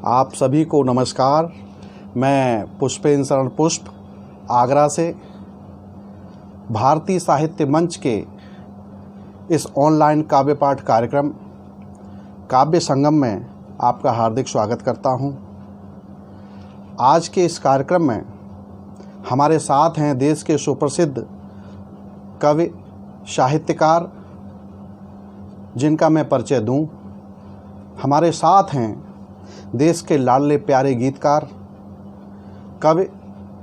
आप सभी को नमस्कार। मैं पुष्पेंद्र शरण पुष्प आगरा से भारतीय साहित्य मंच के इस ऑनलाइन काव्य पाठ कार्यक्रम काव्य संगम में आपका हार्दिक स्वागत करता हूं। आज के इस कार्यक्रम में हमारे साथ हैं देश के सुप्रसिद्ध कवि साहित्यकार, जिनका मैं परिचय दूं। हमारे साथ हैं देश के लाडले प्यारे गीतकार कवि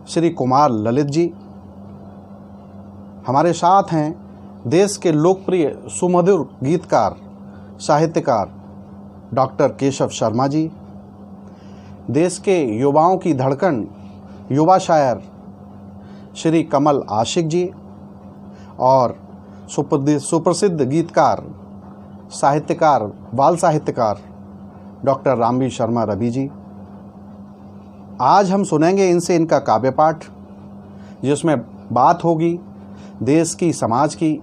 श्री कुमार ललित जी। हमारे साथ हैं देश के लोकप्रिय सुमधुर गीतकार साहित्यकार डॉक्टर केशव शर्मा जी। देश के युवाओं की धड़कन युवा शायर श्री कमल आशिक जी और सुप्रसिद्ध गीतकार साहित्यकार बाल साहित्यकार डॉक्टर रामवी शर्मा रवि जी। आज हम सुनेंगे इनसे इनका काव्य पाठ, जिसमें बात होगी देश की, समाज की,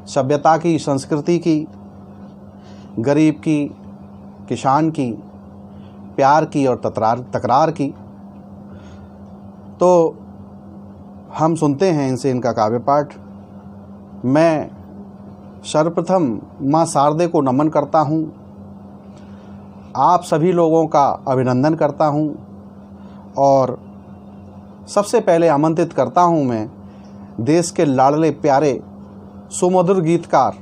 सभ्यता की, संस्कृति की, गरीब की, किसान की, प्यार की और तकरार की। तो हम सुनते हैं इनसे इनका काव्य पाठ। मैं सर्वप्रथम माँ शारदे को नमन करता हूँ, आप सभी लोगों का अभिनंदन करता हूँ और सबसे पहले आमंत्रित करता हूँ मैं देश के लाडले प्यारे सुमधुर गीतकार,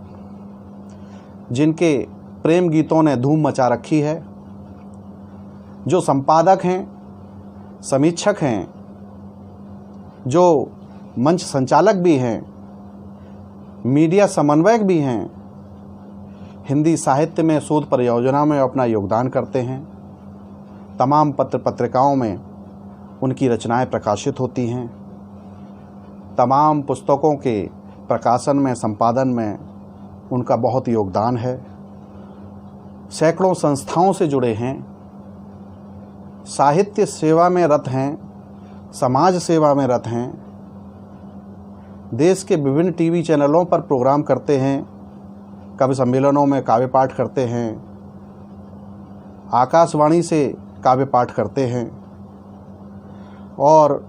जिनके प्रेम गीतों ने धूम मचा रखी है, जो संपादक हैं, समीक्षक हैं, जो मंच संचालक भी हैं, मीडिया समन्वयक भी हैं, हिंदी साहित्य में शोध परियोजना में अपना योगदान करते हैं। तमाम पत्र पत्रिकाओं में उनकी रचनाएं प्रकाशित होती हैं। तमाम पुस्तकों के प्रकाशन में, संपादन में उनका बहुत योगदान है। सैकड़ों संस्थाओं से जुड़े हैं, साहित्य सेवा में रत हैं, समाज सेवा में रत हैं। देश के विभिन्न टीवी चैनलों पर प्रोग्राम करते हैं, कवि सम्मेलनों में काव्य पाठ करते हैं, आकाशवाणी से काव्य पाठ करते हैं और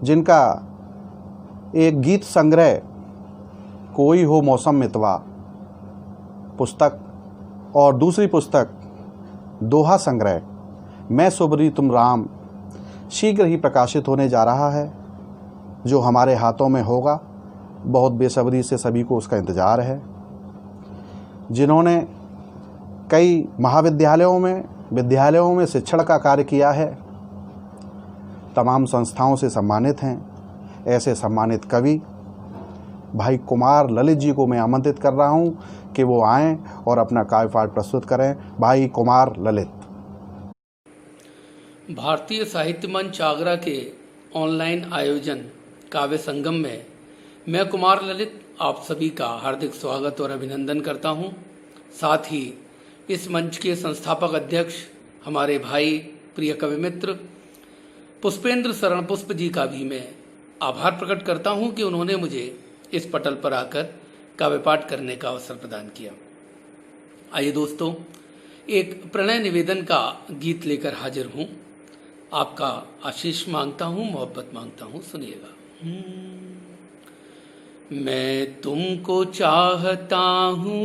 जिनका एक गीत संग्रह कोई हो मौसम मितवा पुस्तक और दूसरी पुस्तक दोहा संग्रह मैं सुबरी तुम राम शीघ्र ही प्रकाशित होने जा रहा है, जो हमारे हाथों में होगा। बहुत बेसब्री से सभी को उसका इंतज़ार है। जिन्होंने कई विद्यालयों में शिक्षण का कार्य किया है, तमाम संस्थाओं से सम्मानित हैं, ऐसे सम्मानित कवि भाई कुमार ललित जी को मैं आमंत्रित कर रहा हूं कि वो आएं और अपना काव्य पाठ प्रस्तुत करें। भाई कुमार ललित। भारतीय साहित्य मंच आगरा के ऑनलाइन आयोजन काव्य संगम में मैं कुमार ललित आप सभी का हार्दिक स्वागत और अभिनंदन करता हूं। साथ ही इस मंच के संस्थापक अध्यक्ष हमारे भाई प्रिय कवि मित्र पुष्पेंद्र शरण पुष्प जी का भी मैं आभार प्रकट करता हूं कि उन्होंने मुझे इस पटल पर आकर काव्य पाठ करने का अवसर प्रदान किया। आइए दोस्तों, एक प्रणय निवेदन का गीत लेकर हाजिर हूं। आपका आशीष मांगता हूं, मोहब्बत मांगता हूं, सुनिएगा। मैं तुमको चाहता हूँ,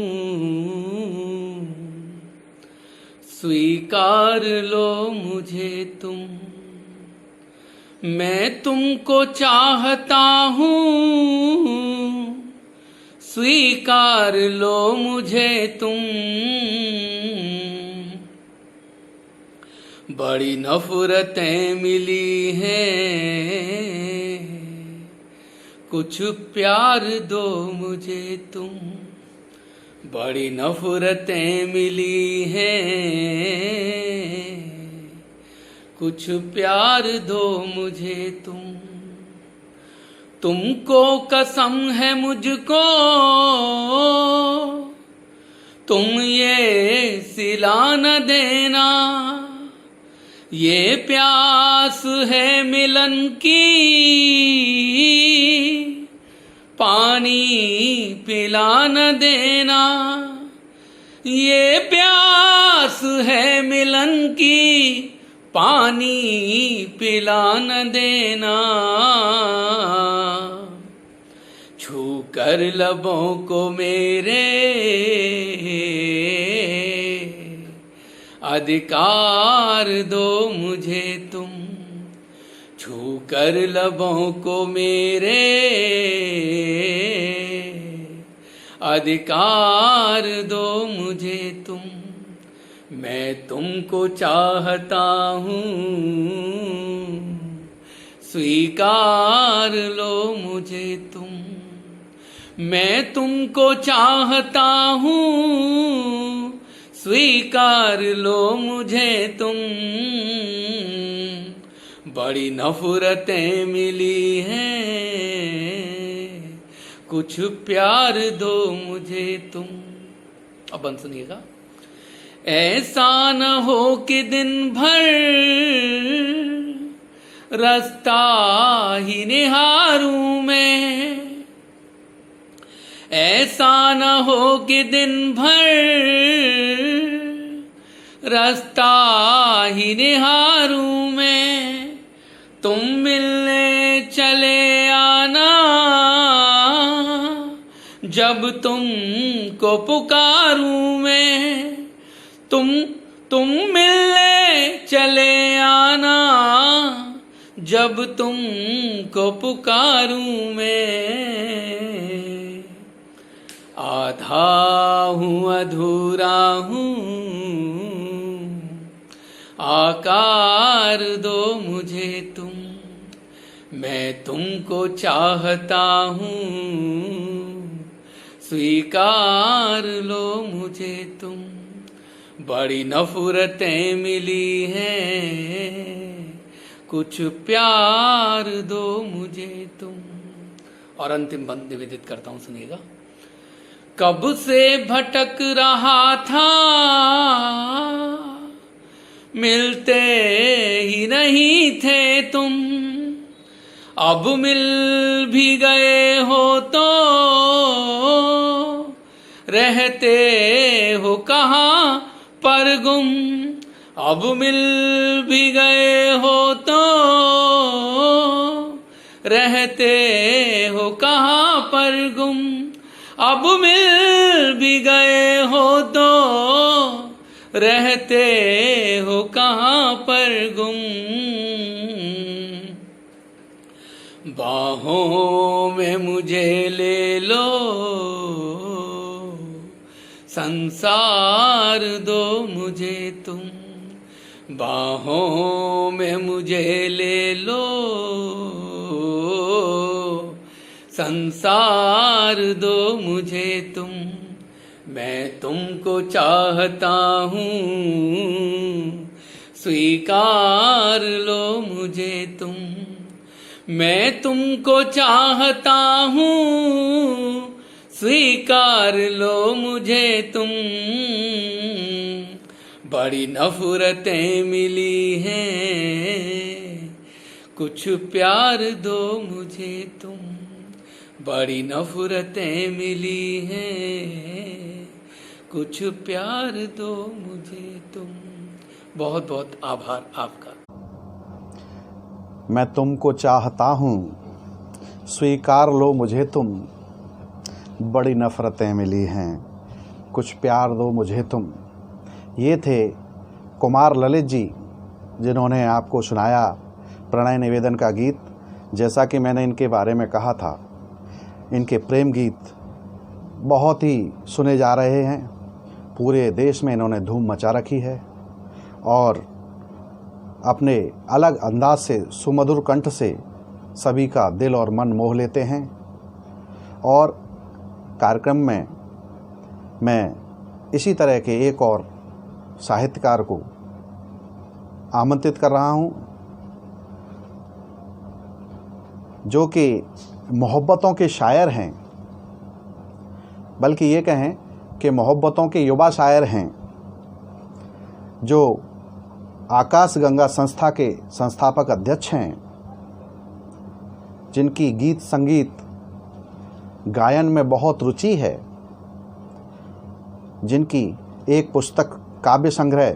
स्वीकार लो मुझे तुम। मैं तुमको चाहता हूँ, स्वीकार लो मुझे तुम। बड़ी नफरतें मिली हैं, कुछ प्यार दो मुझे तुम। बड़ी नफरतें मिली हैं, कुछ प्यार दो मुझे तुम। तुमको कसम है मुझको, तुम ये सिला न देना। ये प्यास है मिलन की, पानी पिला न देना। ये प्यास प्यास है मिलन की, पानी पिला न देना। छू कर लबों को मेरे अधिकार दो मुझे तुम। छू कर लबों को मेरे अधिकार दो मुझे तुम। मैं तुमको चाहता हूँ, स्वीकार लो मुझे तुम। मैं तुमको चाहता हूँ, स्वीकार लो मुझे तुम। बड़ी नफरतें मिली हैं, कुछ प्यार दो मुझे तुम। अब बंद सुनिएगा। ऐसा न हो कि दिन भर रास्ता ही निहारूं मैं। ऐसा न हो कि दिन भर रास्ता ही निहारूं मैं। तुम मिलने चले आना जब तुमको पुकारूं मैं। तुम मिलने चले आना जब तुमको पुकारूं मैं। आधा हूँ अधूरा हूँ, आकार दो मुझे तुम। मैं तुमको चाहता हूँ, स्वीकार लो मुझे तुम। बड़ी नफरतें मिली हैं, कुछ प्यार दो मुझे तुम। और अंतिम बंद निवेदित करता हूं, सुनिएगा। कब से भटक रहा था, मिलते ही नहीं थे तुम। अब मिल भी गए हो तो रहते हो कहाँ पर गुम। अब मिल भी गए हो तो रहते हो कहाँ पर गुम। अब मिल भी गए हो तो रहते हो कहाँ पर गुम। बाहों में मुझे ले लो, संसार दो मुझे तुम। बाहों में मुझे ले लो, संसार दो मुझे तुम। मैं तुमको चाहता हूँ, स्वीकार लो मुझे तुम। मैं तुमको चाहता हूँ, स्वीकार लो मुझे तुम। बड़ी नफरतें मिली हैं, कुछ प्यार दो मुझे तुम। बड़ी नफरतें मिली हैं, कुछ प्यार दो मुझे तुम। बहुत बहुत आभार आपका। मैं तुमको चाहता हूँ, स्वीकार लो मुझे तुम। बड़ी नफ़रतें मिली हैं, कुछ प्यार दो मुझे तुम। ये थे कुमार ललित जी, जिन्होंने आपको सुनाया प्रणय निवेदन का गीत। जैसा कि मैंने इनके बारे में कहा था, इनके प्रेम गीत बहुत ही सुने जा रहे हैं। पूरे देश में इन्होंने धूम मचा रखी है और अपने अलग अंदाज से, सुमधुर कंठ से सभी का दिल और मन मोह लेते हैं। और कार्यक्रम में मैं इसी तरह के एक और साहित्यकार को आमंत्रित कर रहा हूं, जो कि मोहब्बतों के शायर हैं, बल्कि ये कहें कि मोहब्बतों के युवा शायर हैं, जो आकाश गंगा संस्था के संस्थापक अध्यक्ष हैं, जिनकी गीत संगीत गायन में बहुत रुचि है, जिनकी एक पुस्तक काव्य संग्रह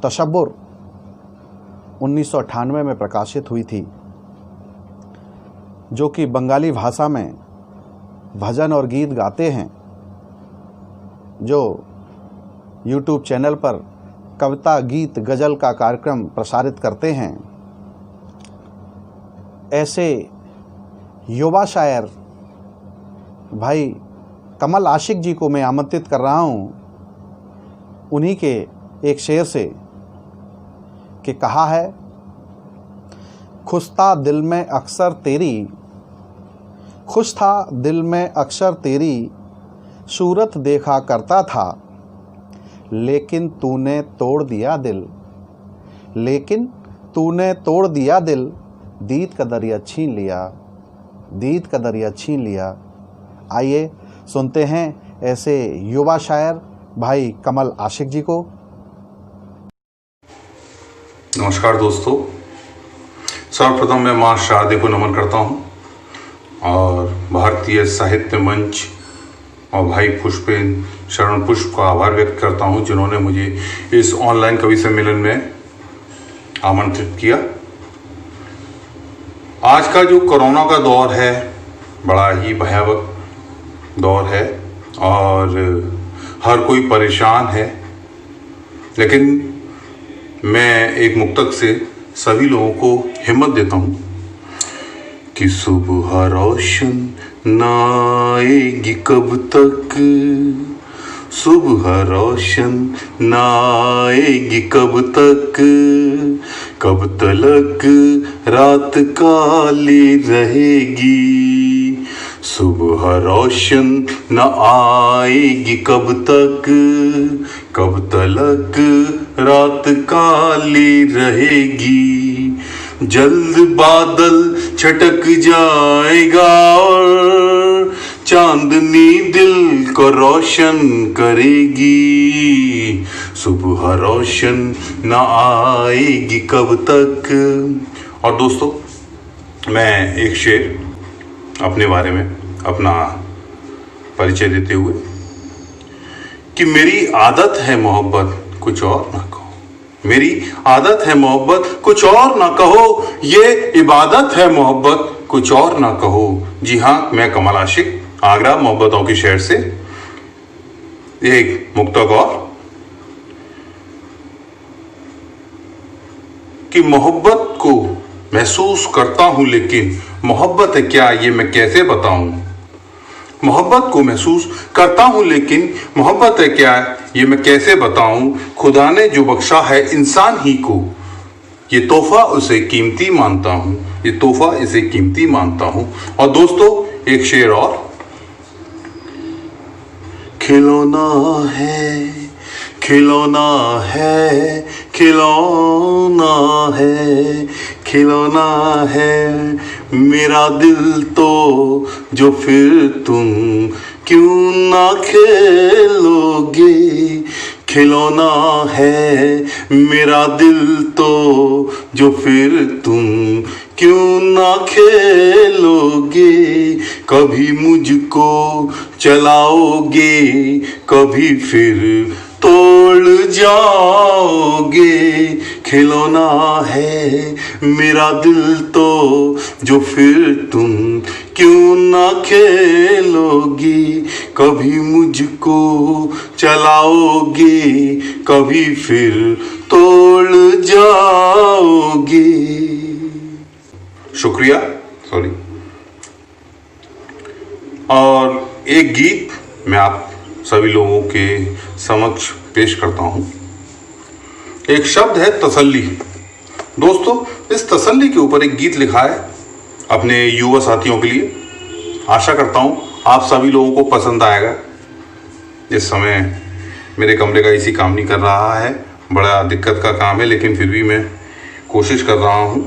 तशब्बुर 1998 में प्रकाशित हुई थी, जो कि बंगाली भाषा में भजन और गीत गाते हैं, जो YouTube चैनल पर कविता गीत गज़ल का कार्यक्रम प्रसारित करते हैं। ऐसे युवा शायर भाई कमल आशिक जी को मैं आमंत्रित कर रहा हूँ, उन्हीं के एक शेर से कि कहा है, खुश था दिल में अक्सर तेरी सूरत देखा करता था, लेकिन तूने तोड़ दिया दिल, दीद का दरिया छीन लिया। आइए सुनते हैं ऐसे युवा शायर भाई कमल आशिक जी को। नमस्कार दोस्तों, सर्वप्रथम मैं माँ शारदे को नमन करता हूँ और भारतीय साहित्य मंच और भाई पुष्पेंद्र शरण पुष्प का आभार व्यक्त करता हूँ, जिन्होंने मुझे इस ऑनलाइन कवि सम्मेलन में आमंत्रित किया। आज का जो कोरोना का दौर है, बड़ा ही भयावह दौर है और हर कोई परेशान है, लेकिन मैं एक मुक्तक से सभी लोगों को हिम्मत देता हूँ कि सुबह रोशन न आएगी कब तक, सुबह रोशन न आएगी कब तक, कब तलक रात काली रहेगी, सुबह रोशन न आएगी कब तक, कब तलक रात काली रहेगी, जल्द बादल छटक जाएगा और चांदनी दिल को रोशन करेगी, सुबह रोशन न आएगी कब तक। और दोस्तों, मैं एक शेर अपने बारे में अपना परिचय देते हुए कि मेरी आदत है मोहब्बत कुछ और ना कहो, मेरी आदत है मोहब्बत कुछ और ना कहो, ये इबादत है मोहब्बत कुछ और ना कहो। जी हाँ, मैं कमल आशिक आगरा मोहब्बतों के शहर से एक मुक्तक और कि मोहब्बत को महसूस करता हूं, लेकिन मोहब्बत है क्या ये मैं कैसे बताऊं। मोहब्बत को महसूस करता हूं, लेकिन मोहब्बत है क्या ये मैं कैसे बताऊं। खुदा ने जो बख्शा है इंसान ही को, ये तोहफा उसे कीमती मानता हूं, ये तोहफा इसे कीमती मानता हूं। और दोस्तों, एक शेर और, खिलौना है, खिलौना है, खिलौना है, खिलौना है मेरा दिल तो जो फिर तुम क्यों ना खेलोगे, खिलौना है मेरा दिल तो जो फिर तुम क्यों ना खेलोगे, कभी मुझको चलाओगे, कभी फिर तोड़ जाओगे, खिलौना है मेरा दिल तो जो फिर तुम क्यों ना खेलोगे, कभी मुझको चलाओगे, कभी फिर तोड़ जाओगे। शुक्रिया। और एक गीत मैं आप सभी लोगों के समक्ष पेश करता हूं। एक शब्द है तसल्ली। दोस्तों, इस तसल्ली के ऊपर एक गीत लिखा है अपने युवा साथियों के लिए। आशा करता हूं आप सभी लोगों को पसंद आएगा। इस समय मेरे कमरे का एसी काम नहीं कर रहा है, बड़ा दिक्कत का काम है, लेकिन फिर भी मैं कोशिश कर रहा हूं।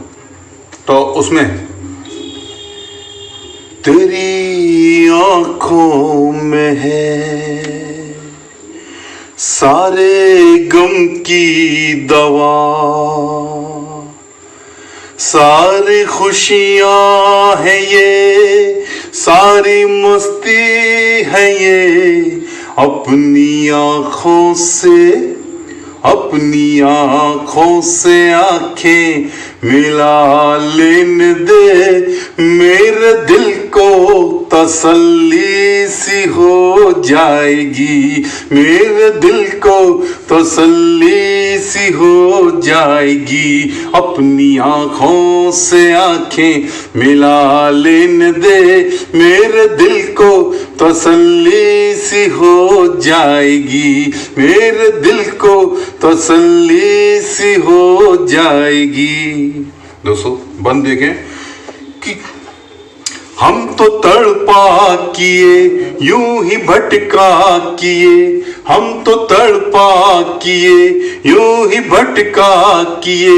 तो उसमें तेरी आंखों में है सारे गम की दवा, सारी खुशियां हैं ये, सारी मस्ती है ये, अपनी आँखों से आंखें मिला लेने दे, मेरे दिल को तसल्ली सी हो जाएगी, मेरे दिल को तसल्ली सी हो जाएगी। अपनी आँखों से आंखें मिला लेने दे, मेरे दिल को तसल्ली सी हो जाएगी, मेरे दिल को तसल्ली सी हो जाएगी। दोस्तों बंद देखें कि हम तो तड़पा किए, यूं ही भटका किए, हम तो तड़पा किए, यूं ही भटका किए,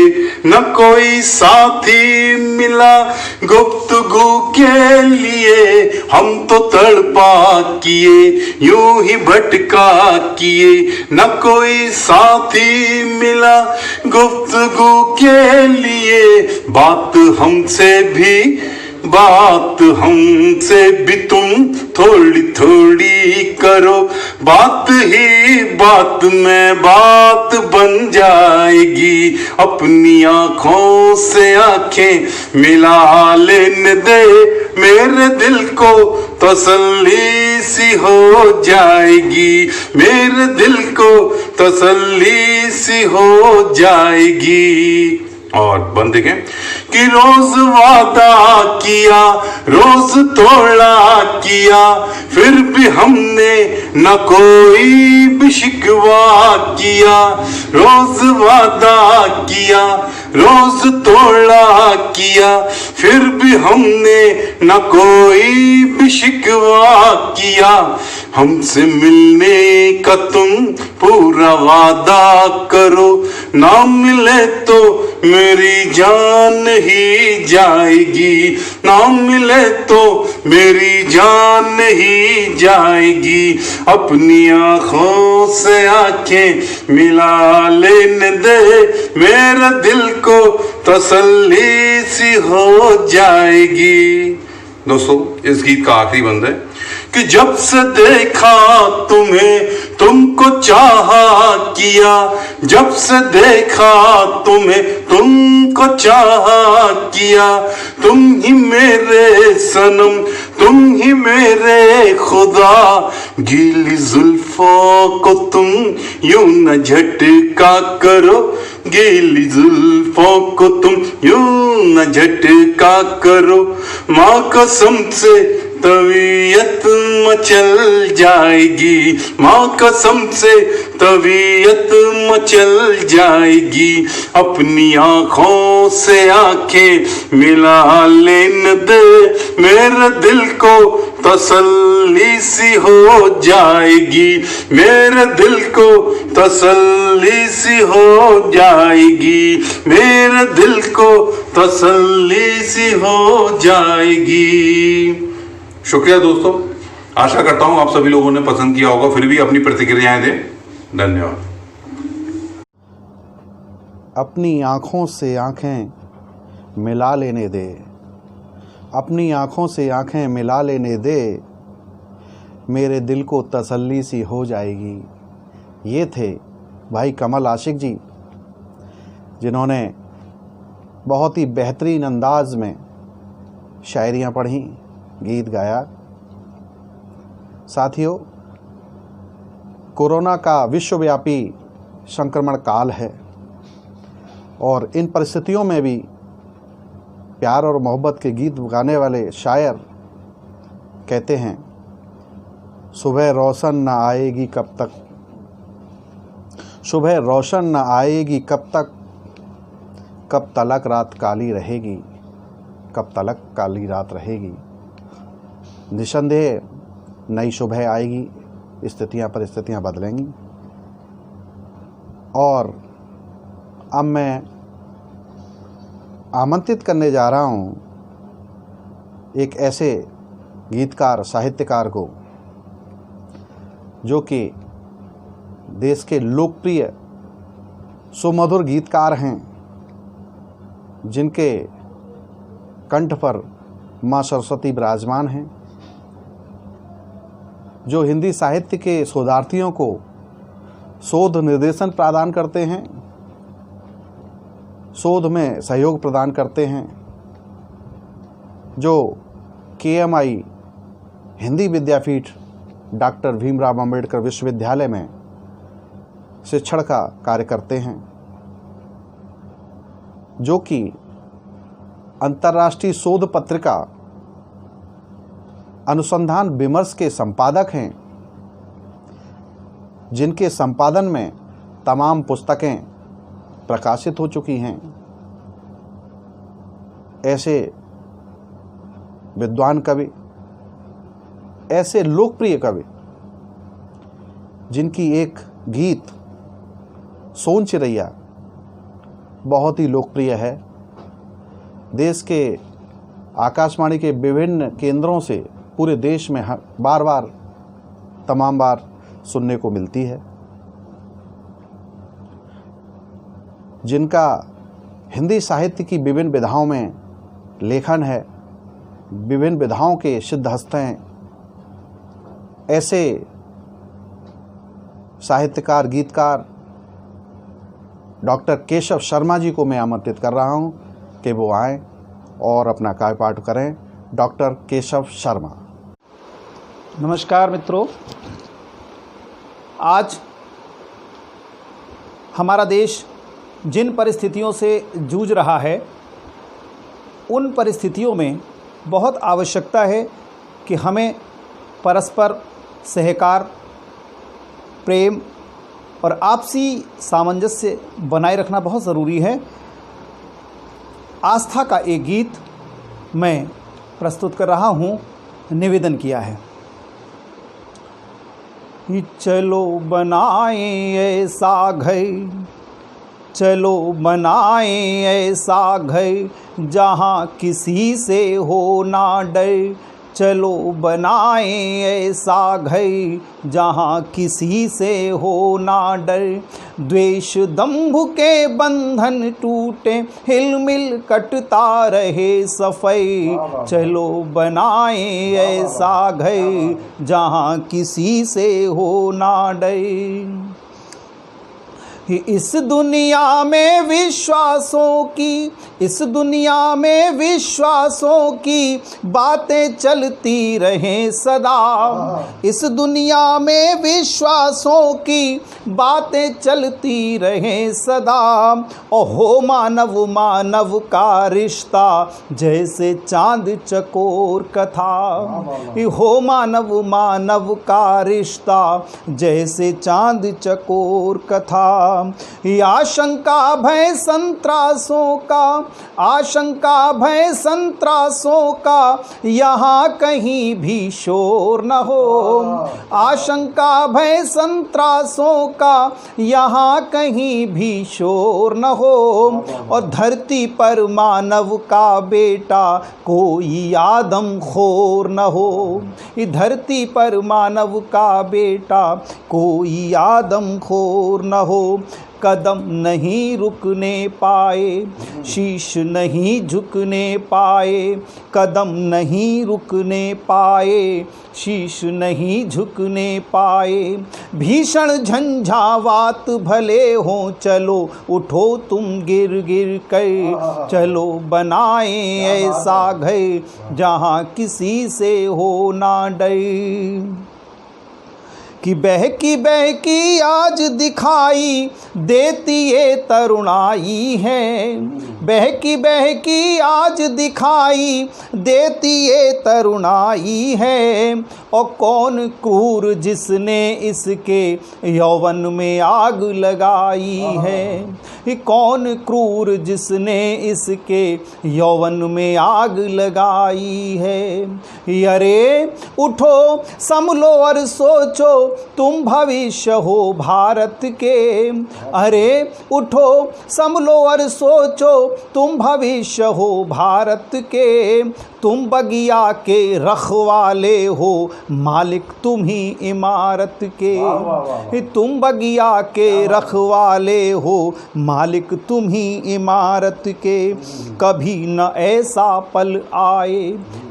न कोई साथी मिला गुफ्तगू के लिए। हम तो तड़पा किए, यूं ही भटका किए, न कोई साथी मिला गुफ्तगू के लिए। बात हमसे भी तुम थोड़ी थोड़ी करो, बात ही बात में बात बन जाएगी। अपनी आँखों से आंखें मिला लेने दे, मेरे दिल को तसल्ली सी हो जाएगी, मेरे दिल को तसल्ली सी हो जाएगी। और बंद देखें कि रोज वादा किया, रोज तोड़ा किया, फिर भी हमने न कोई भी शिकवा किया। रोज वादा किया, रोज तोड़ा किया, फिर भी हमने न कोई भी शिकवा किया। हमसे मिलने का तुम पूरा वादा करो, ना मिले तो मेरी जान ही जाएगी, ना मिले तो मेरी जान ही जाएगी। अपनी आँखों से आंखें मिला लेने दे, मेरे दिल को तसल्ली सी हो जाएगी। दोस्तों इस गीत का आखिरी बंद है कि जब से देखा तुम्हें तुमको चाहा किया, जब से देखा तुम्हें तुमको चाहा किया। तुम ही मेरे सनम, तुम ही मेरे खुदा, गीली जुल्फों को तुम यूं न झटका करो, गीली जुल्फों को तुम यूं न झटका करो। माँ कसम से तबीयत मचल जाएगी, माँ कसम से तबीयत मचल जाएगी। अपनी आँखों से आंखें मिला लेने दे, मेरे दिल को तसल्ली सी हो जाएगी, मेरे दिल को तसल्ली सी हो जाएगी, मेरे दिल को तसल्ली सी हो जाएगी। शुक्रिया दोस्तों, आशा करता हूं आप सभी लोगों ने पसंद किया होगा। फिर भी अपनी प्रतिक्रियाएं दें। धन्यवाद। अपनी आँखों से आँखें मिला लेने दे, अपनी आँखों से आँखें मिला लेने दे, मेरे दिल को तसल्ली सी हो जाएगी। ये थे भाई कमल आशिक जी, जिन्होंने बहुत ही बेहतरीन अंदाज में शायरियाँ पढ़ी, गीत गाया। साथियों, कोरोना का विश्वव्यापी संक्रमण काल है और इन परिस्थितियों में भी प्यार और मोहब्बत के गीत गाने वाले शायर कहते हैं, सुबह रोशन न आएगी कब तक, सुबह रोशन न आएगी कब तक, कब तलक रात काली रहेगी, कब तलक काली रात रहेगी। निसंदेह नई सुबह आएगी, स्थितियाँ परिस्थितियाँ बदलेंगी। और अब मैं आमंत्रित करने जा रहा हूँ एक ऐसे गीतकार साहित्यकार को जो कि देश के लोकप्रिय सुमधुर गीतकार हैं, जिनके कंठ पर माँ सरस्वती विराजमान हैं। जो हिंदी साहित्य के शोधार्थियों को शोध निर्देशन प्रदान करते हैं, शोध में सहयोग प्रदान करते हैं, जो KMI हिंदी विद्यापीठ डॉक्टर भीमराव अंबेडकर विश्वविद्यालय में शिक्षण का कार्य करते हैं, जो कि अंतर्राष्ट्रीय शोध पत्रिका अनुसंधान विमर्श के संपादक हैं, जिनके संपादन में तमाम पुस्तकें प्रकाशित हो चुकी हैं। ऐसे विद्वान कवि, ऐसे लोकप्रिय कवि जिनकी एक गीत सोन चिरैया बहुत ही लोकप्रिय है, देश के आकाशवाणी के विभिन्न केंद्रों से पूरे देश में बार बार तमाम बार सुनने को मिलती है, जिनका हिंदी साहित्य की विभिन्न विधाओं में लेखन है, विभिन्न विधाओं के सिद्धहस्त हैं। ऐसे साहित्यकार, गीतकार डॉक्टर केशव शर्मा जी को मैं आमंत्रित कर रहा हूं कि वो आएं और अपना काव्य पाठ करें। डॉक्टर केशव शर्मा। नमस्कार मित्रों, आज हमारा देश जिन परिस्थितियों से जूझ रहा है, उन परिस्थितियों में बहुत आवश्यकता है कि हमें परस्पर सहकार, प्रेम और आपसी सामंजस्य बनाए रखना बहुत ज़रूरी है। आस्था का एक गीत मैं प्रस्तुत कर रहा हूँ, निवेदन किया है। चलो बनाएं ऐसा घर, चलो बनाएं ऐसा घर, जहाँ किसी से हो ना डर। चलो बनाएं ऐसा घर, जहाँ किसी से हो ना डर। द्वेष दंभ के बंधन टूटे, हिलमिल कटता रहे सफाई। चलो बनाएं ऐसा घर, जहाँ किसी से हो ना डर। इस दुनिया में विश्वासों की, इस दुनिया में विश्वासों की बातें चलती रहें सदा। इस दुनिया में विश्वासों की बातें चलती रहें सदा। ओहो मानव मानव का रिश्ता, जैसे चांद चकोर कथा। हो मानव मानव का रिश्ता, जैसे चांद चकोर कथा। आशंका भय संत्रासों का, आशंका भय संत्रासों का, यहाँ कहीं भी शोर न हो। आशंका भय संत्रासों का, यहाँ कहीं भी शोर न हो। और धरती पर मानव का बेटा कोई आदमखोर न हो। धरती पर मानव का बेटा कोई आदमखोर न हो। कदम नहीं रुकने पाए, शीश नहीं झुकने पाए। कदम नहीं रुकने पाए, शीश नहीं झुकने पाए। भीषण झंझावात भले हों, चलो उठो तुम गिर गिर कर। चलो बनाएं ऐसा घर, जहाँ किसी से हो ना डर। कि बहकी आज दिखाई देती ये तरुणाई है। बहकी आज दिखाई देती ये तरुणाई है। और कौन क्रूर जिसने इसके यौवन में आग लगाई है। कौन क्रूर जिसने इसके यौवन में आग लगाई है। अरे उठो संभलो और सोचो, तुम भविष्य हो भारत के। अरे उठो संभलो और सोचो, तुम भविष्य हो भारत के। तुम बगिया के रखवाले हो, मालिक तुम ही इमारत के। तुम बगिया के रखवाले हो, मालिक तुम ही इमारत के। कभी न ऐसा पल आए,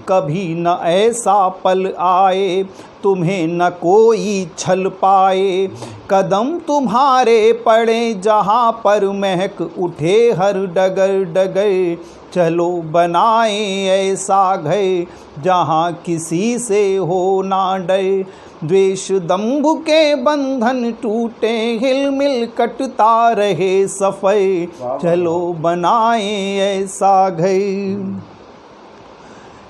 कभी न ऐसा पल आए, तुम्हें न कोई छल पाए। कदम तुम्हारे पड़े जहाँ पर महक उठे हर डगर डगर। चलो बनाए ऐसा घर जहाँ किसी से हो ना डर। द्वेष दंभ के बंधन टूटे, हिलमिल कटता रहे सफर। चलो बनाए ऐसा घर।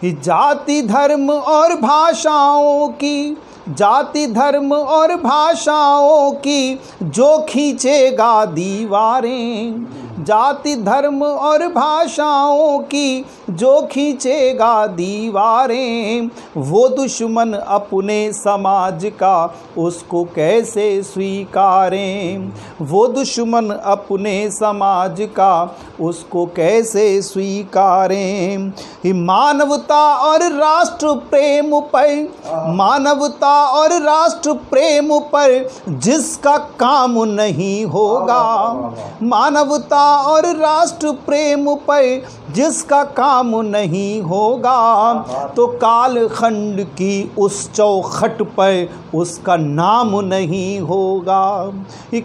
जाति धर्म और भाषाओं की, जाति धर्म और भाषाओं की जो खींचेगा दीवारें। जाति धर्म और भाषाओं की जो खींचेगा दीवारें। वो दुश्मन अपने समाज का, उसको कैसे स्वीकारें। वो दुश्मन अपने समाज का, उसको कैसे स्वीकारें। मानवता और राष्ट्र प्रेम पर, मानवता और राष्ट्र प्रेम पर जिसका काम नहीं होगा। मानवता और राष्ट्र प्रेम पर जिसका काम नहीं होगा, तो कालखंड की उस चौखट पर उसका नाम नहीं होगा।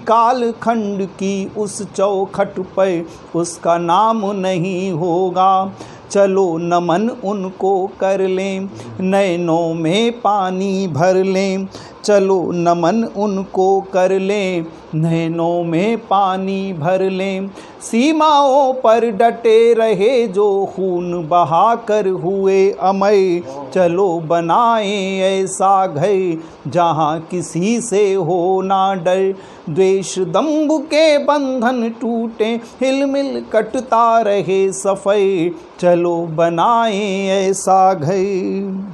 कालखंड की उस चौखट पर उसका नाम नहीं होगा। चलो नमन उनको कर लें, नैनों में पानी भर लें। चलो नमन उनको कर लें, नैनों में पानी भर लें। सीमाओं पर डटे रहे जो खून बहा कर हुए अमर। चलो बनाएं ऐसा घर जहाँ किसी से हो ना डर। द्वेष दंभ के बंधन टूटे, हिलमिल कटता रहे सफर। चलो बनाएं ऐसा घर।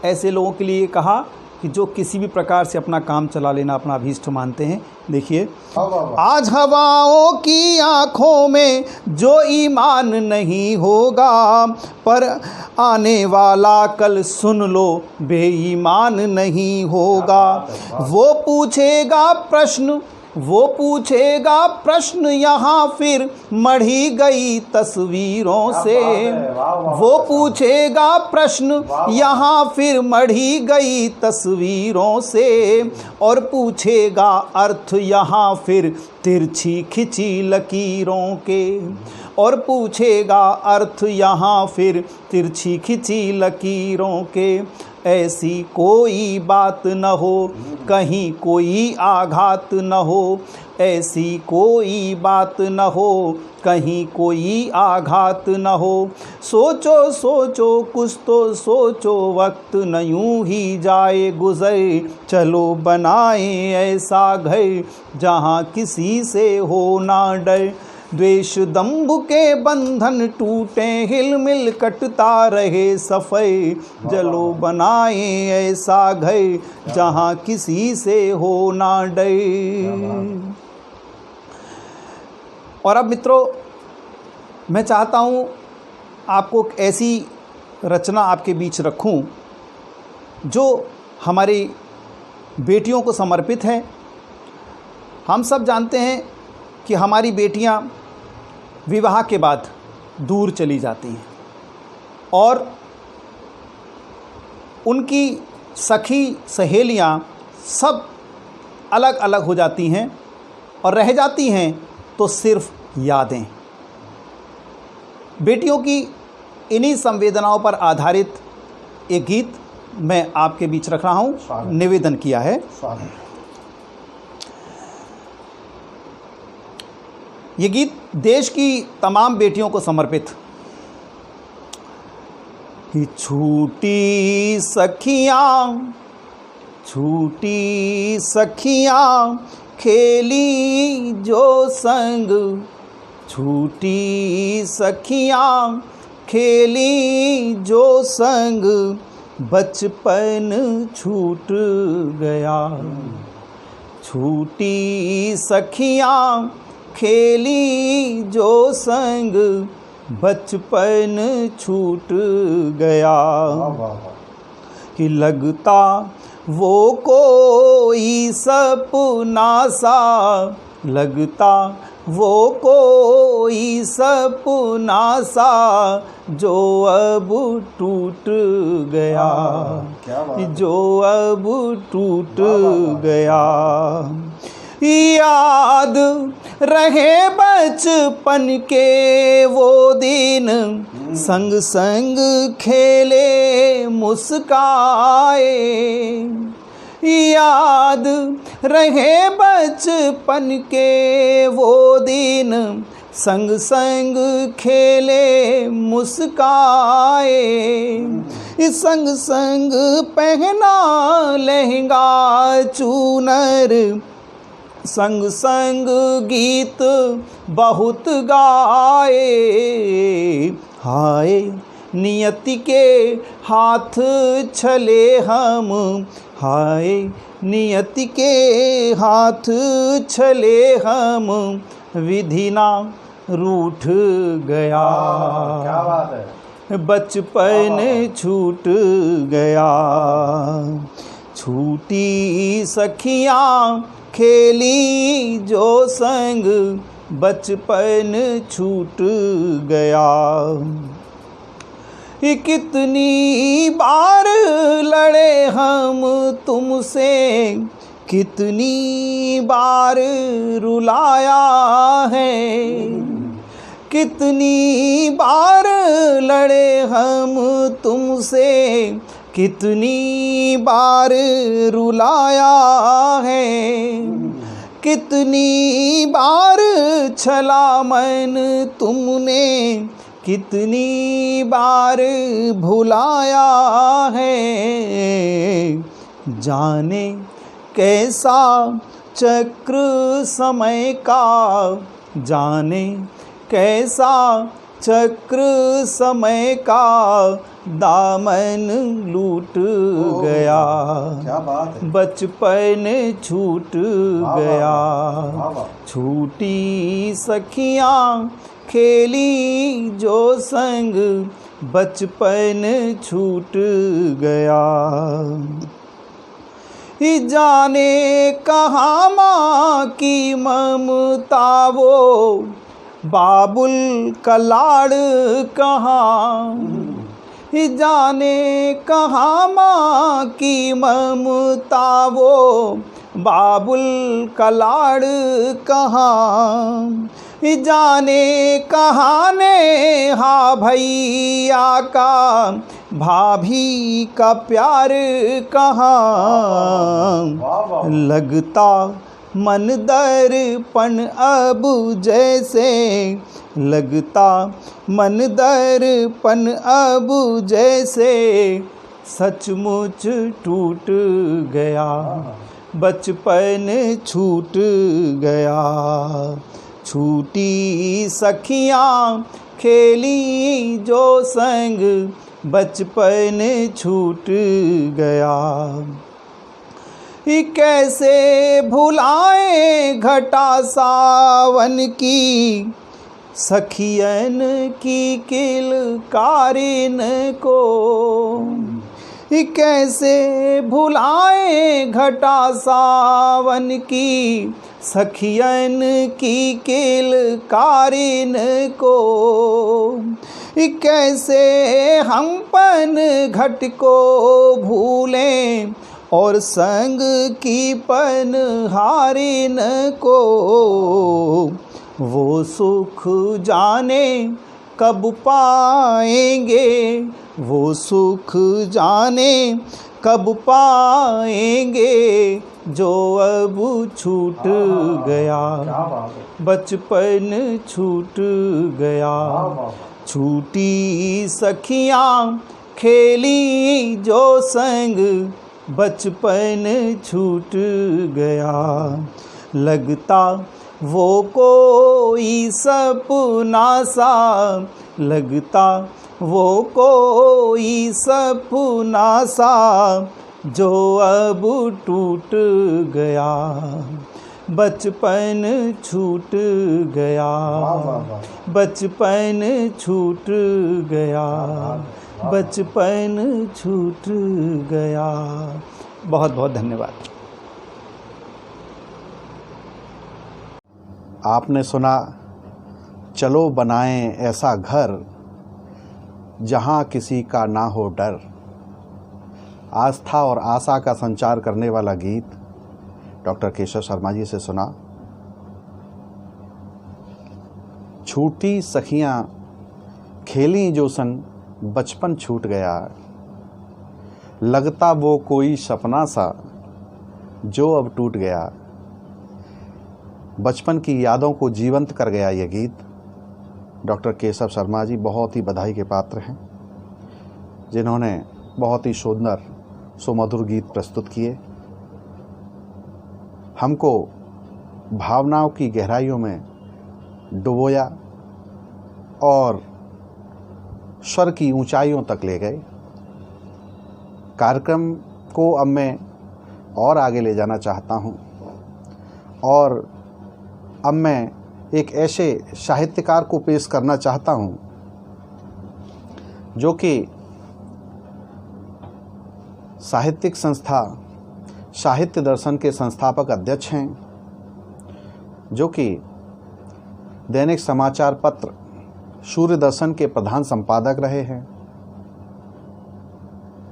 ऐसे लोगों के लिए कहा कि जो किसी भी प्रकार से अपना काम चला लेना अपना अभीष्ट मानते हैं। देखिए, आज हवाओं की आँखों में जो ईमान नहीं होगा, पर आने वाला कल सुन लो बेईमान नहीं होगा। वो पूछेगा प्रश्न, वो पूछेगा प्रश्न यहाँ फिर मढ़ी गई तस्वीरों से। वो पूछेगा प्रश्न यहाँ फिर मढ़ी गई तस्वीरों से। और पूछेगा अर्थ यहाँ फिर तिरछी खिंची लकीरों के। और पूछेगा अर्थ यहाँ फिर तिरछी खिंची लकीरों के। ऐसी कोई बात न हो, कहीं कोई आघात न हो। ऐसी कोई बात न हो, कहीं कोई आघात न हो। सोचो सोचो कुछ तो सोचो, वक्त न यूं ही जाए गुजर। चलो बनाएं ऐसा घर जहाँ किसी से हो ना डर। द्वेष दंभ के बंधन टूटे, हिलमिल कटता रहे सफर। चलो बनाएं ऐसा घर जहाँ किसी से हो ना डर। और अब मित्रों, मैं चाहता हूँ आपको ऐसी रचना आपके बीच रखूँ जो हमारी बेटियों को समर्पित है। हम सब जानते हैं कि हमारी बेटियाँ विवाह के बाद दूर चली जाती हैं और उनकी सखी सहेलियाँ सब अलग अलग हो जाती हैं और रह जाती हैं तो सिर्फ यादें। बेटियों की इन्हीं संवेदनाओं पर आधारित एक गीत मैं आपके बीच रख रहा हूँ, निवेदन किया है। ये गीत देश की तमाम बेटियों को समर्पित। छूटी सखियाँ, छूटी सखियाँ खेली जो संग। छूटी सखियाँ खेली जो संग, बचपन छूट गया। छूटी सखियाँ खेली जो संग, बचपन छूट गया। कि लगता वो कोई सपना सा, लगता वो कोई सपना सा जो अब टूट गया, जो अब टूट गया। याद रहे बचपन के वो दिन, संग संग खेले मुस्काए। याद रहे बचपन के वो दिन, संग संग खेले मुस्काए। संग संग पहना लहंगा चूनर, संग संग गीत बहुत गाए। हाय नियति के हाथ छले हम, हाय नियति के हाथ छले हम, विधि ना रूठ गया। क्या बात है। बचपन छूट गया। छूटी सखियाँ खेली जो संग, बचपन छूट गया। कितनी बार लड़े हम तुमसे, कितनी बार रुलाया है। कितनी बार लड़े हम तुमसे, कितनी बार रुलाया है। कितनी बार छला मन तुमने, कितनी बार भुलाया है। जाने कैसा चक्र समय का, जाने कैसा चक्र समय का, दामन लूट गया। क्या बात है। बचपन छूट गया। छूटी सखियाँ खेली जो संग, बचपन छूट गया। जाने कहाँ माँ की ममता वो, बाबुल का लाड़ कहाँ। जाने कहाँ माँ की ममता वो, बाबुल का लाड़ कहाँ। जाने कहाँ ने हा भैया का, भाभी का प्यार कहाँ। लगता मन दर्पण अब जैसे, लगता मन दर्पण अब जैसे, सचमुच टूट गया। बचपन छूट गया। छूटी सखियाँ खेली जो संग, बचपन छूट गया। कैसे भुलाए घटा सावन की, सखियन की किलकारिन को। कैसे भुलाए घटा सावन की, सखियन की किलकारिन को। कैसे हम पन घट को भूलें, और संग की पनहारिन को। वो सुख जाने कब पाएंगे, वो सुख जाने कब पाएंगे, जो अब छूट गया। बचपन छूट गया। छूटी सखियाँ खेली जो संग, बचपन छूट गया। लगता वो कोई सपना सा, लगता वो कोई सपना सा, जो अब टूट गया। बचपन छूट गया, बचपन छूट गया, बचपन छूट गया। बहुत बहुत धन्यवाद। आपने सुना चलो बनाएं ऐसा घर जहां किसी का ना हो डर। आस्था और आशा का संचार करने वाला गीत डॉक्टर केशव शर्मा जी से सुना। छूटी सखियां खेली जो सन बचपन छूट गया, लगता वो कोई सपना सा जो अब टूट गया। बचपन की यादों को जीवंत कर गया ये गीत। डॉक्टर केशव शर्मा जी बहुत ही बधाई के पात्र हैं, जिन्होंने बहुत ही सुंदर सुमधुर गीत प्रस्तुत किए, हमको भावनाओं की गहराइयों में डुबोया और स्वर की ऊंचाइयों तक ले गए। कार्यक्रम को अब मैं और आगे ले जाना चाहता हूं और अब मैं एक ऐसे साहित्यकार को पेश करना चाहता हूं जो कि साहित्यिक संस्था साहित्य दर्शन के संस्थापक अध्यक्ष हैं, जो कि दैनिक समाचार पत्र सूर्य दर्शन के प्रधान संपादक रहे हैं,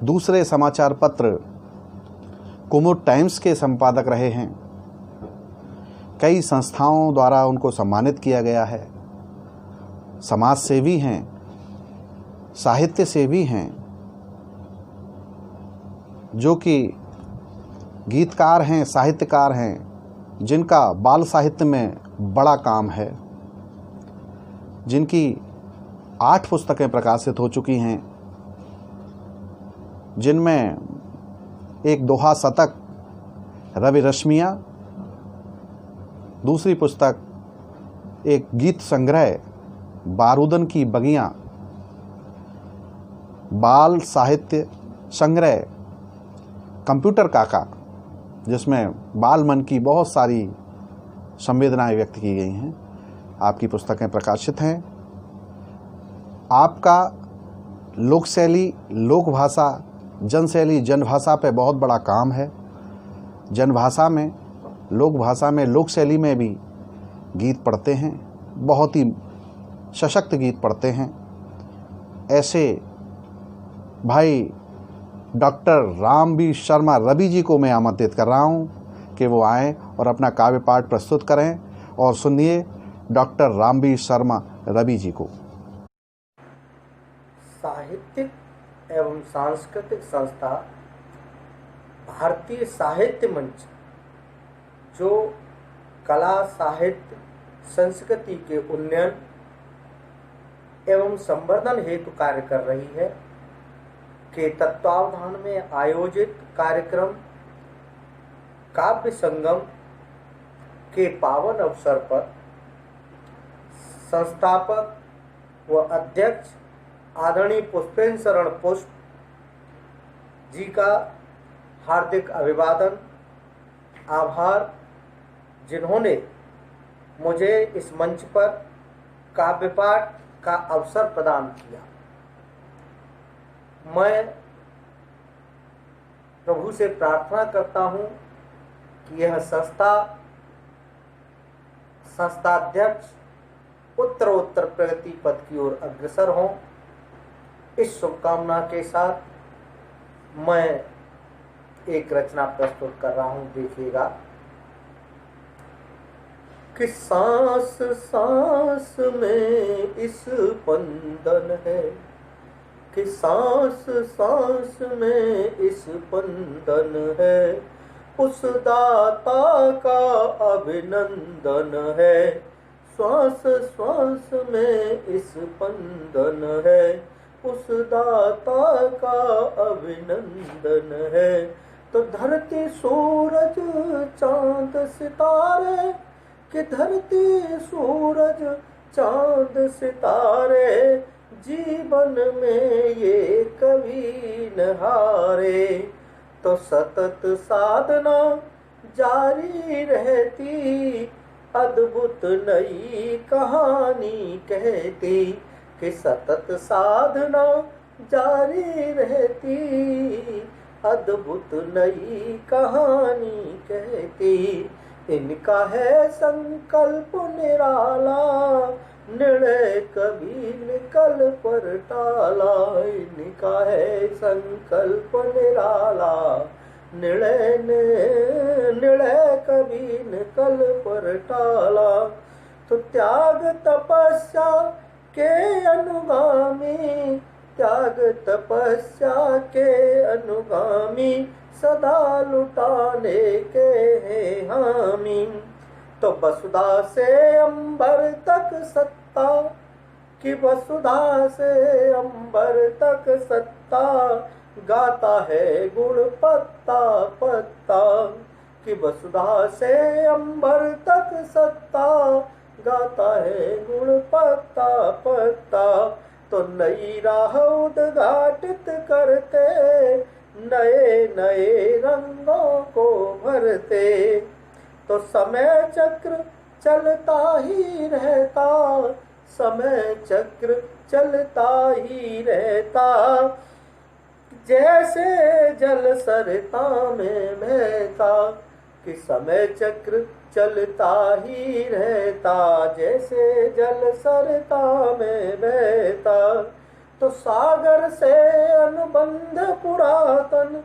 दूसरे समाचार पत्र कुमुद टाइम्स के संपादक रहे हैं, कई संस्थाओं द्वारा उनको सम्मानित किया गया है, समाज सेवी हैं, साहित्य सेवी हैं, जो कि गीतकार हैं, साहित्यकार हैं, जिनका बाल साहित्य में बड़ा काम है, जिनकी 8 पुस्तकें प्रकाशित हो चुकी हैं, जिनमें एक दोहा शतक रवि रश्मियाँ, दूसरी पुस्तक एक गीत संग्रह बारूदन की बगियां, बाल साहित्य संग्रह कंप्यूटर काका, जिसमें बाल मन की बहुत सारी संवेदनाएं व्यक्त की गई हैं, आपकी पुस्तकें प्रकाशित हैं। आपका लोक शैली, लोक भाषा, जनशैली, जनभाषा पे बहुत बड़ा काम है। जनभाषा में, लोक भाषा में, लोक शैली में भी गीत पढ़ते हैं, बहुत ही सशक्त गीत पढ़ते हैं। ऐसे भाई डॉक्टर रामबीर शर्मा रवि जी को मैं आमंत्रित कर रहा हूं कि वो आएं और अपना काव्य पाठ प्रस्तुत करें। और सुनिए डॉक्टर रामबीर शर्मा रवि जी को। साहित्यिक एवं सांस्कृतिक संस्था भारतीय साहित्य मंच, जो कला, साहित्य, संस्कृति के उन्नयन एवं संवर्धन हेतु कार्य कर रही है, के तत्वावधान में आयोजित कार्यक्रम काव्य संगम के पावन अवसर पर संस्थापक व अध्यक्ष आदरणीय पुष्पेंद्र शरण पुष्प जी का हार्दिक अभिवादन, आभार, जिन्होंने मुझे इस मंच पर काव्य पाठ का अवसर प्रदान किया। मैं प्रभु से प्रार्थना करता हूं कि यह संस्थाध्यक्ष उत्तरोत्तर प्रगति पथ की ओर अग्रसर हों। इस शुभकामना के साथ मैं एक रचना प्रस्तुत कर रहा हूं, देखिएगा। कि सांस सांस में इस बंधन है, कि सांस सांस में इस बंधन है, उस दाता का अभिनंदन है। श्वास श्वास में इस बंधन है, उस दाता का अभिनंदन है। तो धरती सूरज चांद सितारे, कि धरती सूरज चांद सितारे, जीवन में ये कभी न हारे। तो सतत साधना जारी रहती, अद्भुत नई कहानी कहती कि सतत साधना जारी रहती, अद्भुत नई कहानी कहती। इनका है संकल्प निराला, निर्णय कभी निकल पर टाला। इनका है संकल्प निराला, निर्णय कभी निकल पर टाला। तो त्याग तपस्या के अनुगामी, त्याग तपस्या के अनुगामी, सदा लुटाने के हैं हामी। तो वसुधा से अंबर तक सत्ता, कि वसुधा से अंबर तक सत्ता, गाता है गुण पत्ता पत्ता। कि वसुधा से अंबर तक सत्ता, गाता है गुण पत्ता पत्ता। तो नई राह उद्घाटित करते, नए नए रंगों को भरते। तो समय चक्र चलता ही रहता, समय चक्र चलता ही रहता। जैसे जल सरता में बहता, कि समय चक्र चलता ही रहता, जैसे जल सरता में बहता। तो सागर से अनुबंध पुरातन,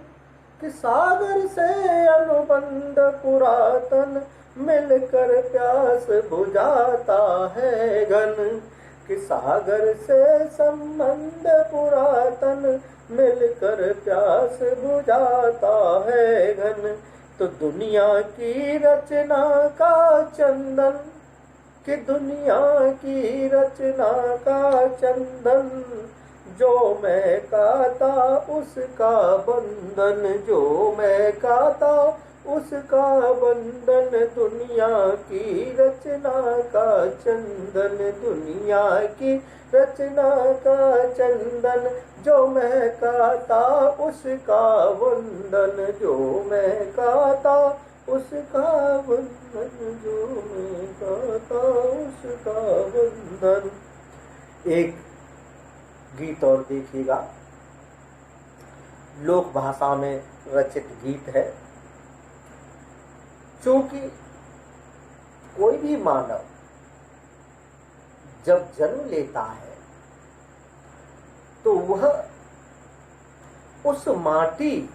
कि सागर से अनुबंध पुरातन, मिलकर प्यास बुझाता है घन। कि सागर से संबंध पुरातन, मिलकर प्यास बुझाता है घन। तो दुनिया की रचना का चंदन, कि दुनिया की रचना का चंदन, जो मैं कहता उसका बंधन, जो मैं कहता उसका बंधन। दुनिया की रचना का चंदन, दुनिया की रचना का चंदन, जो मैं कहता उसका बंधन, जो मैं कहता उसका बंधन, जो मैं कहता उसका बंधन। एक गीत और देखिएगा, लोक भाषा में रचित गीत है। चूंकि कोई भी मानव जब जन्म लेता है तो वह उस माटी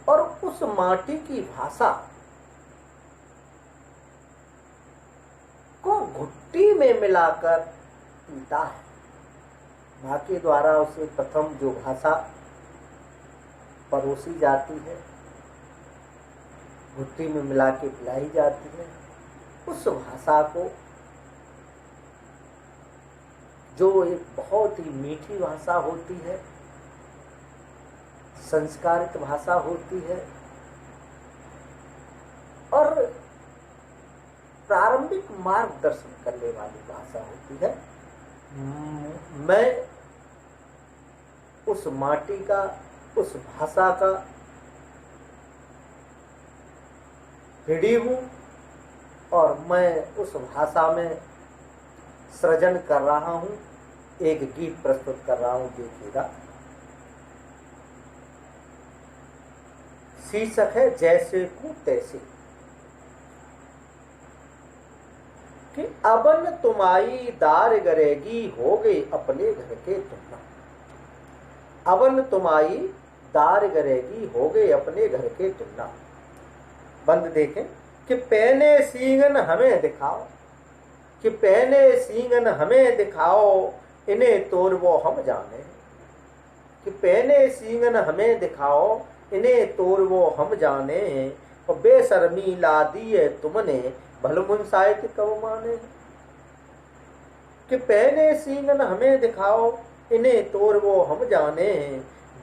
और उस माटी की भाषा को घुट्टी में मिलाकर पीता है। माँ के द्वारा उसे प्रथम जो भाषा परोसी जाती है, घुट्टी में मिला के पिलाई जाती है, उस भाषा को, जो एक बहुत ही मीठी भाषा होती है, संस्कारित भाषा होती है और प्रारंभिक मार्गदर्शन करने वाली भाषा होती है, मैं उस माटी का, उस भाषा का भिड़ी हूँ और मैं उस भाषा में सृजन कर रहा हूँ, एक गीत प्रस्तुत कर रहा हूँ। देखिएगा, शीर्षक है जैसे को तैसे। कि अबन तुम्हारी दार गरेगी, हो गए अपने घर के तुमना। अबन तुम्हारी दार गरेगी, हो गए अपने घर के तुमना। बंद देखें कि पहने सींगन हमें दिखाओ, कि पहने सींगन हमें दिखाओ, इन्हें तोड़ वो हम जाने। कि पहने सींगन हमें दिखाओ, इन्हें तोड़ वो हम जाने। और बेशर्मी ला दी है तुमने, भलमुन साहित्य कब माने। कि पहने सींगन हमें दिखाओ, इन्हें तोड़ वो हम जाने।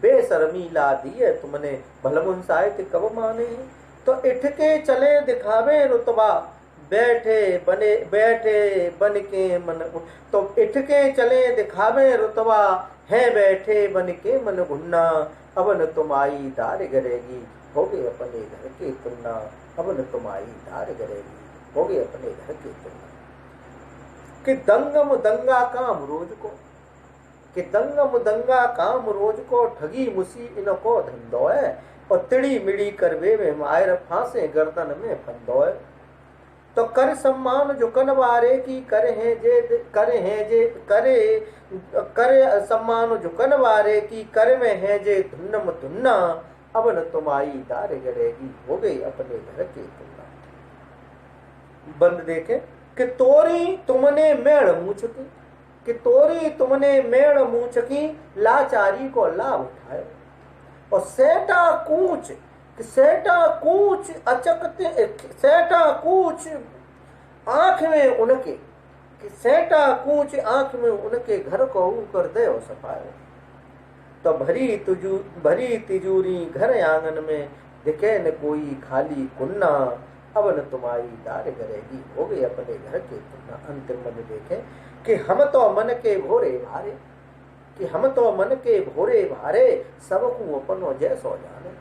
बेशर्मी ला दी है तुमने, भलमुन साहित्य कब माने। तो इठ के चले दिखावे रुतबा, बैठे बन के मन। तो इठ के चले दिखावे रुतबा, है बैठे बन के मन गुन्ना। अबन तुम्हारी दार गरेगी, हो गए अपने घर की तुलना, अब न तुम्हारी धार करेगी, हो गए अपने घर की तुलना। कि दंगम दंगा काम रोज को, कि दंगम दंगा काम रोज को, ठगी मुसी इनको धंधो है, और तिड़ी मिड़ी करवे में मायर फांसे गर्दन में फंदो है। तो कर सम्मान जो कनवारे की करे सम्मान जो कनवारे की कर में है जे धुन्नम धुन्ना, अब न तुम्हारी दार गड़ेगी, हो गई अपने घर की तुलना। बंद देखे कि तोरी तुमने मेड़ मूछकी, कि तोरी तुमने मेड़ मूछकी, लाचारी को लाभ उठाए, और सेटा कूच, सेटा कूच अचकते, सेटा कूच आंख में उनके, कि सेटा कूच आंख में उनके, घर को कर दे सफाए। तो भरी तिजूरी घर आंगन में, दिखे न कोई खाली कुन्ना, अब न तुम्हारी दार करेगी, हो गई अपने घर की तुलना। अंतिम मन देखे कि हम तो मन के भोरे भारे, कि हम तो मन के भोरे भारे, सबको अपनो जैसो जाने।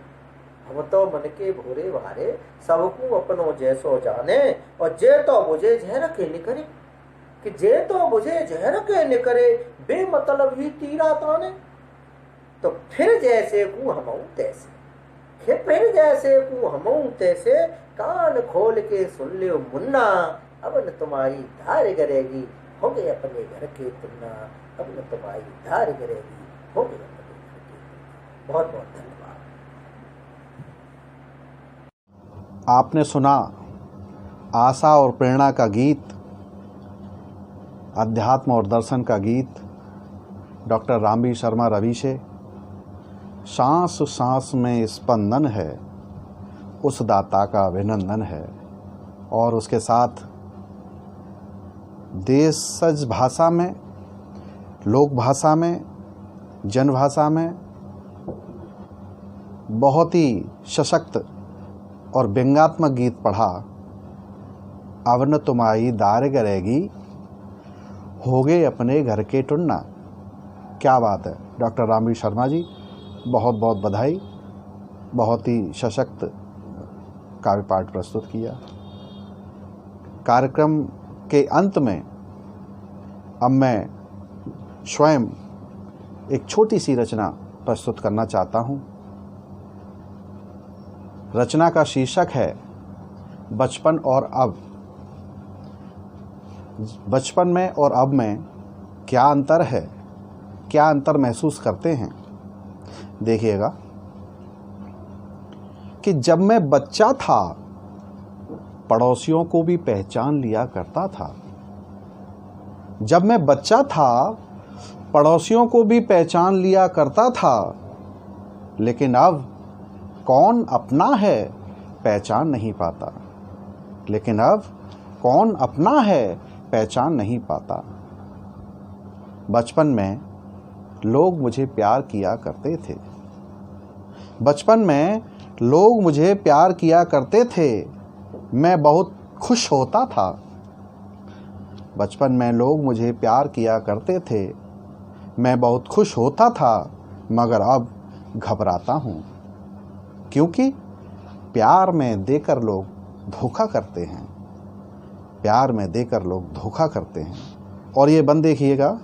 हम तो मन के भोरे भारे, सबको अपनो जैसो जाने, और जे तो बुझे जहर के निकरे, कि जे तो बुझे जहर के निकरे, बेमतलब ही तीरा ताने। तो फिर जैसे को हमऊ तैसे, फिर जैसे को हमऊ तैसे, कान खोल के सुन लियो मुन्ना, अब न तुम्हारी धार करेगी, हो गए अपने घर की तुलना, अब न तुम्हारी धार करेगी, हो गए अपने घर की तुलना। बहुत बहुत धन्यवाद। आपने सुना आशा और प्रेरणा का गीत, अध्यात्म और दर्शन का गीत डॉक्टर रामवीर शर्मा रवि से। सांस सांस में स्पंदन है, उस दाता का अभिनंदन है। और उसके साथ देशज भाषा में, लोक भाषा में, जन भाषा में बहुत ही सशक्त और व्यंग्यात्मक गीत पढ़ा। अब न तुम्हारी दार करेगी, हो गए अपने घर के टुन्ना। क्या बात है डॉक्टर रामवीर शर्मा जी, बहुत बहुत बधाई। बहुत ही सशक्त काव्य पाठ प्रस्तुत किया। कार्यक्रम के अंत में अब मैं स्वयं एक छोटी सी रचना प्रस्तुत करना चाहता हूँ। रचना का शीर्षक है बचपन और अब। बचपन में और अब में क्या अंतर है, क्या अंतर महसूस करते हैं। देखिएगा कि जब मैं बच्चा था, पड़ोसियों को भी पहचान लिया करता था। जब मैं बच्चा था, पड़ोसियों को भी पहचान लिया करता था, लेकिन अब कौन अपना है पहचान नहीं पाता। लेकिन अब कौन अपना है पहचान नहीं पाता। बचपन में लोग मुझे प्यार किया करते थे। बचपन में लोग मुझे प्यार किया करते थे, मैं बहुत खुश होता था। बचपन में लोग मुझे प्यार किया करते थे, मैं बहुत खुश होता था, मगर अब घबराता हूँ, क्योंकि प्यार में देकर लोग धोखा करते हैं। प्यार में देकर लोग धोखा करते हैं। और ये बंद देखिएगा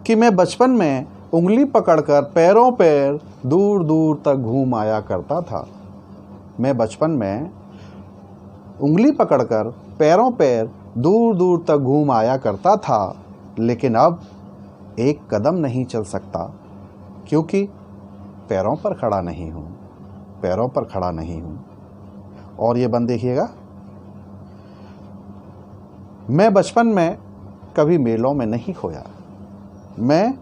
कि मैं बचपन में उंगली पकड़कर पैरों पैर दूर दूर तक घूम आया करता था। मैं बचपन में उंगली पकड़कर पैरों पैर दूर दूर तक घूम आया करता था, लेकिन अब एक कदम नहीं चल सकता, क्योंकि पैरों पर खड़ा नहीं हूँ, पैरों पर खड़ा नहीं हूँ। और ये बंद देखिएगा, मैं बचपन में कभी मेलों में नहीं खोया। मैं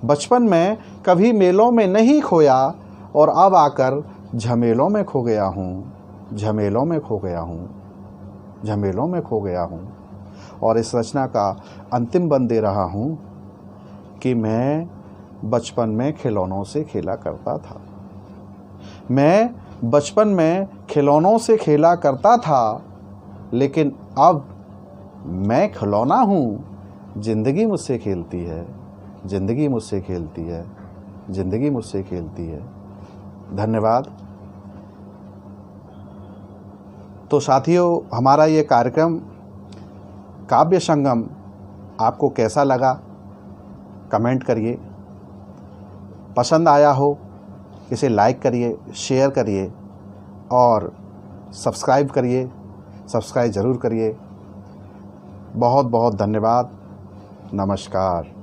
बचपन में कभी मेलों में नहीं खोया, और अब आकर झमेलों में खो गया हूँ, झमेलों में खो गया हूँ, झमेलों में खो गया हूँ। और इस रचना का अंतिम बंद दे रहा हूँ कि मैं बचपन में खिलौनों से खेला करता था। मैं बचपन में खिलौनों से खेला करता था, लेकिन अब मैं खिलौना हूँ। ज़िंदगी मुझसे खेलती है, ज़िंदगी मुझसे खेलती है, ज़िंदगी मुझसे खेलती है। धन्यवाद। तो साथियों, हमारा ये कार्यक्रम काव्य संगम आपको कैसा लगा कमेंट करिए। पसंद आया हो इसे लाइक करिए, शेयर करिए और सब्सक्राइब करिए। सब्सक्राइब ज़रूर करिए। बहुत बहुत धन्यवाद। नमस्कार।